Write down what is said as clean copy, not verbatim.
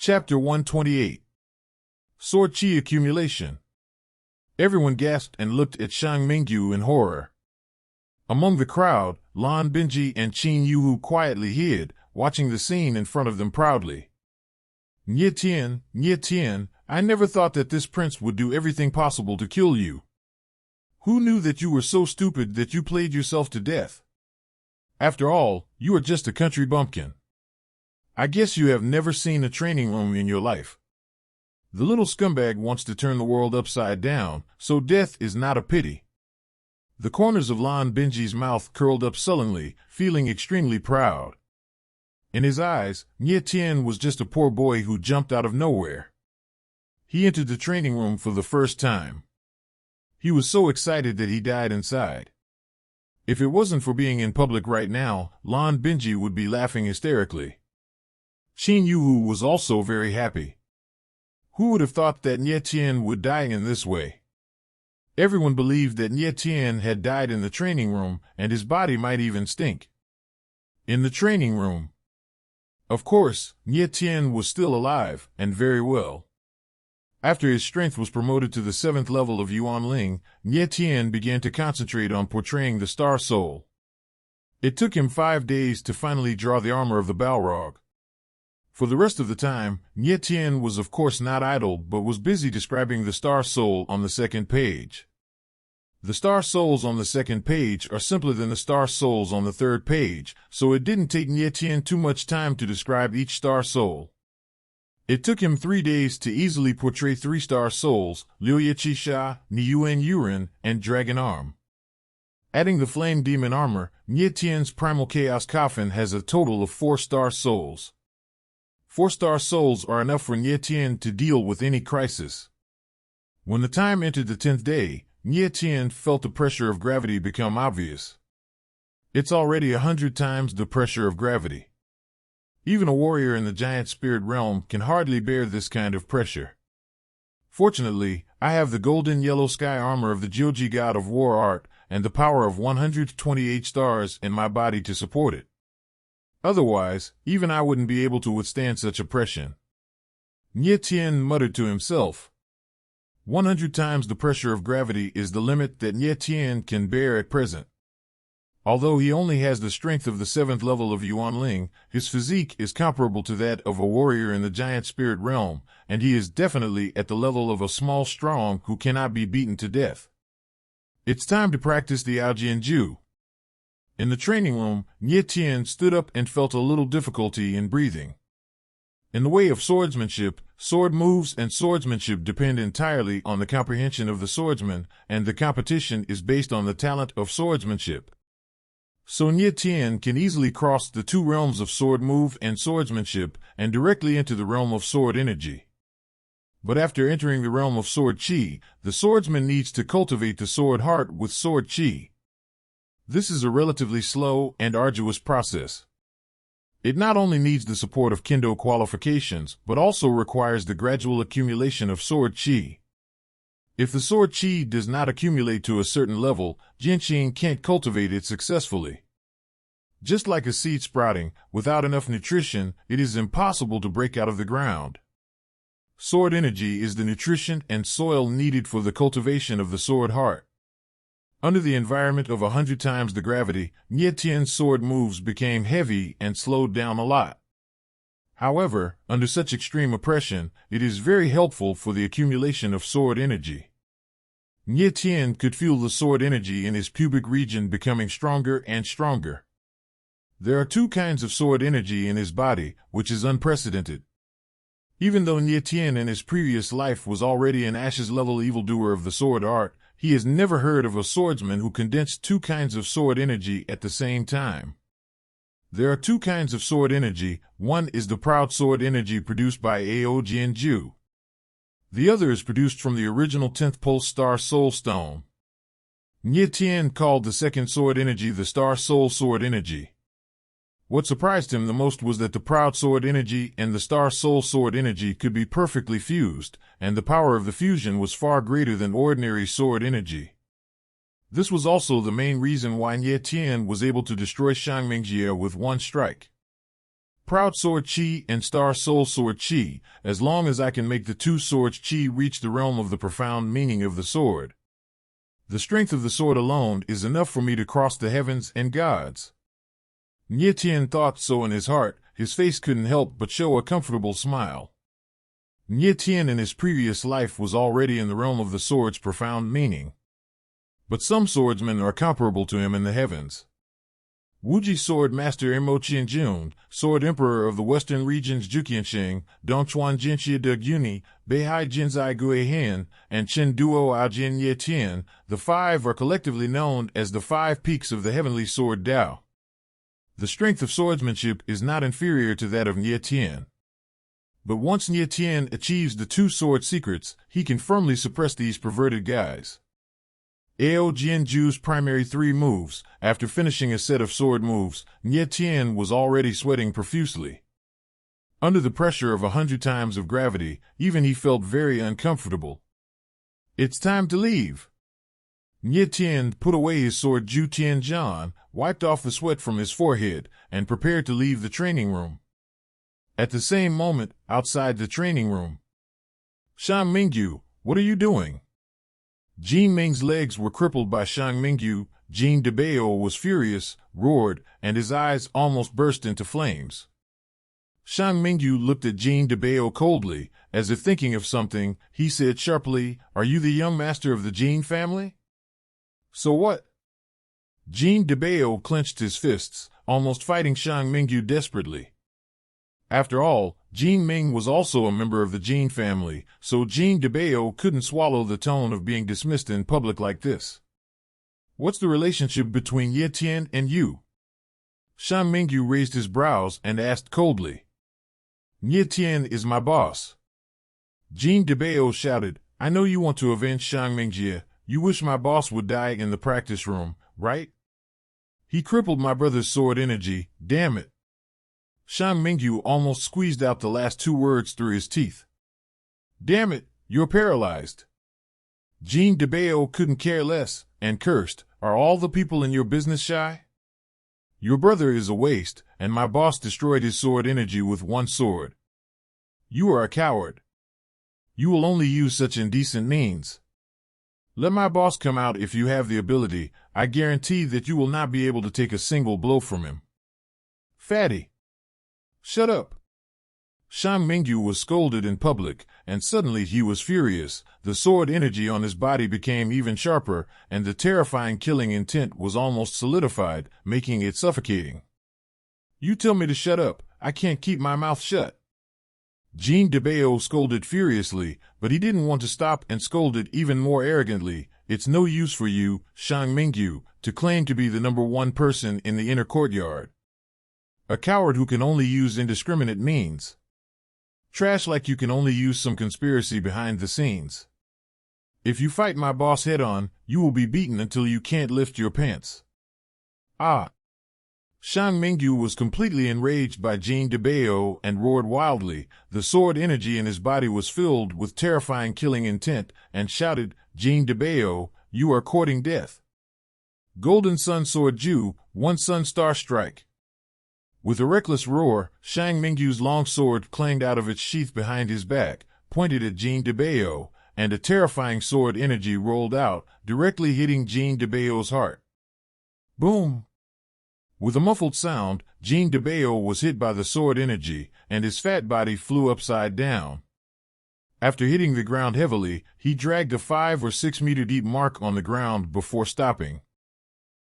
Chapter 128. Sword Chi Accumulation. Everyone gasped and looked at Shang Mingyu in horror. Among the crowd, Lan Binji and Qin Yuhu quietly hid, watching the scene in front of them proudly. Nye Tian, I never thought that this prince would do everything possible to kill you. Who knew that you were so stupid that you played yourself to death? After all, you are just a country bumpkin. I guess you have never seen a training room in your life. The little scumbag wants to turn the world upside down, so death is not a pity. The corners of Lan Binji's mouth curled up sullenly, feeling extremely proud. In his eyes, Nye Tian was just a poor boy who jumped out of nowhere. He entered the training room for the first time. He was so excited that he died inside. If it wasn't for being in public right now, Lan Binji would be laughing hysterically. Qin Yuhu was also very happy. Who would have thought that Nye Tian would die in this way? Everyone believed that Nye Tian had died in the training room, and his body might even stink. In the training room. Of course, Nye Tian was still alive, and very well. After his strength was promoted to the 7th level of Yuanling, Nye Tian began to concentrate on portraying the Star Soul. It took him 5 days to finally draw the armor of the Balrog. For the rest of the time, Nye Tian was of course not idle but was busy describing the Star Soul on the 2nd page. The Star Souls on the 2nd page are simpler than the Star Souls on the 3rd page, so it didn't take Nye Tian too much time to describe each Star Soul. It took him 3 days to easily portray 3 Star Souls, Liuya Qisha, Niyuan Yuren, and Dragon Arm. Adding the Flame Demon armor, Nye Tian's Primal Chaos Coffin has a total of 4 Star Souls. 4 Star Souls are enough for Nye Tian to deal with any crisis. When the time entered the 10th day, Nye Tian felt the pressure of gravity become obvious. It's already 100 times the pressure of gravity. Even a warrior in the giant spirit realm can hardly bear this kind of pressure. Fortunately, I have the golden yellow sky armor of the Joji god of war art and the power of 128 stars in my body to support it. Otherwise, even I wouldn't be able to withstand such oppression. Nye Tian muttered to himself. 100 times the pressure of gravity is the limit that Nye Tian can bear at present. Although he only has the strength of the 7th level of Yuanling, his physique is comparable to that of a warrior in the giant spirit realm, and he is definitely at the level of a small strong who cannot be beaten to death. It's time to practice the Aojianju. In the training room, Nye Tian stood up and felt a little difficulty in breathing. In the way of swordsmanship, sword moves and swordsmanship depend entirely on the comprehension of the swordsman, and the competition is based on the talent of swordsmanship. So Nye Tian can easily cross the 2 realms of sword move and swordsmanship and directly into the realm of sword energy. But after entering the realm of sword chi, the swordsman needs to cultivate the sword heart with sword chi. This is a relatively slow and arduous process. It not only needs the support of kendo qualifications, but also requires the gradual accumulation of sword chi. If the sword chi does not accumulate to a certain level, Jianqing can't cultivate it successfully. Just like a seed sprouting, without enough nutrition, it is impossible to break out of the ground. Sword energy is the nutrition and soil needed for the cultivation of the sword heart. Under the environment of 100 times the gravity, Nye Tian's sword moves became heavy and slowed down a lot. However, under such extreme oppression, it is very helpful for the accumulation of sword energy. Nye Tian could feel the sword energy in his pubic region becoming stronger and stronger. There are 2 kinds of sword energy in his body, which is unprecedented. Even though Nye Tian in his previous life was already an Ashes-level evildoer of the sword art, he has never heard of a swordsman who condensed 2 kinds of sword energy at the same time. There are 2 kinds of sword energy. One is the proud sword energy produced by Aojianju. The other is produced from the original 10th Pulse Star Soul Stone. Nye Tian called the second sword energy the Star Soul Sword Energy. What surprised him the most was that the proud sword energy and the Star Soul Sword Energy could be perfectly fused, and the power of the fusion was far greater than ordinary sword energy. This was also the main reason why Nye Tian was able to destroy Shang Mingjie with one strike. Proud Sword Chi and Star Soul Sword Chi, as long as I can make the two swords Chi reach the realm of the profound meaning of the sword. The strength of the sword alone is enough for me to cross the heavens and gods. Nie Tien thought so in his heart. His face couldn't help but show a comfortable smile. Nie Tien in his previous life was already in the realm of the sword's profound meaning. But some swordsmen are comparable to him in the heavens. Wuji Sword Master Mo Qianjun, Sword Emperor of the Western Regions Juqiansheng, Dongchuan Jinxia de Guni, Beihai Jinzai Gui Hen, and Chen Duo Aojin Ye Tian, the five are collectively known as the 5 peaks of the heavenly sword Dao. The strength of swordsmanship is not inferior to that of Nie Tien. But once Nie Tien achieves the 2 sword secrets, he can firmly suppress these perverted guys. Ao Jianju's primary 3 moves. After finishing a set of sword moves, Nie Tien was already sweating profusely. Under the pressure of 100 times of gravity, even he felt very uncomfortable. It's time to leave. Nie Tien put away his sword Ju Tianjian, wiped off the sweat from his forehead, and prepared to leave the training room. At the same moment, outside the training room, Shang Mingyu, what are you doing? Jin Ming's legs were crippled by Shang Mingyu. Jin Debao was furious, roared, and his eyes almost burst into flames. Shang Mingyu looked at Jin Debao coldly, as if thinking of something. He said sharply, "Are you the young master of the Jin family?" "So what?" Jin Debao clenched his fists, almost fighting Shang Mingyu desperately. After all, Jin Ming was also a member of the Jin family, so Jin Debao couldn't swallow the tone of being dismissed in public like this. "What's the relationship between Ye Tian and you?" Shang Mingyu raised his brows and asked coldly. "Ye Tian is my boss." Jin Debao shouted, "I know you want to avenge Shang Mingjie. You wish my boss would die in the practice room, right? He crippled my brother's sword energy, damn it." Shang Mingyu almost squeezed out the last 2 words through his teeth. "Damn it, you're paralyzed." Jin Debao couldn't care less, and cursed, "Are all the people in your business shy? Your brother is a waste, and my boss destroyed his sword energy with 1 sword. You are a coward. You will only use such indecent means. Let my boss come out if you have the ability. I guarantee that you will not be able to take a single blow from him. Fatty. Shut up." Shang Mingyu was scolded in public, and suddenly he was furious. The sword energy on his body became even sharper, and the terrifying killing intent was almost solidified, making it suffocating. "You tell me to shut up. I can't keep my mouth shut." Jin Debao scolded furiously, but he didn't want to stop and scolded even more arrogantly. "It's no use for you, Shang Mingyu, to claim to be the #1 person in the inner courtyard. A coward who can only use indiscriminate means. Trash like you can only use some conspiracy behind the scenes. If you fight my boss head-on, you will be beaten until you can't lift your pants." "Ah!" Shang Mingyu was completely enraged by Jin Debao and roared wildly. The sword energy in his body was filled with terrifying killing intent, and shouted, "Jin Debao, you are courting death. Golden Sun Sword Ju, 1 Sun Star Strike." With a reckless roar, Shang Mingyu's long sword clanged out of its sheath behind his back, pointed at Jin Debao, and a terrifying sword energy rolled out, directly hitting Jin Debao's heart. Boom! With a muffled sound, Jin Debao was hit by the sword energy, and his fat body flew upside down. After hitting the ground heavily, he dragged a 5 or 6 meter deep mark on the ground before stopping.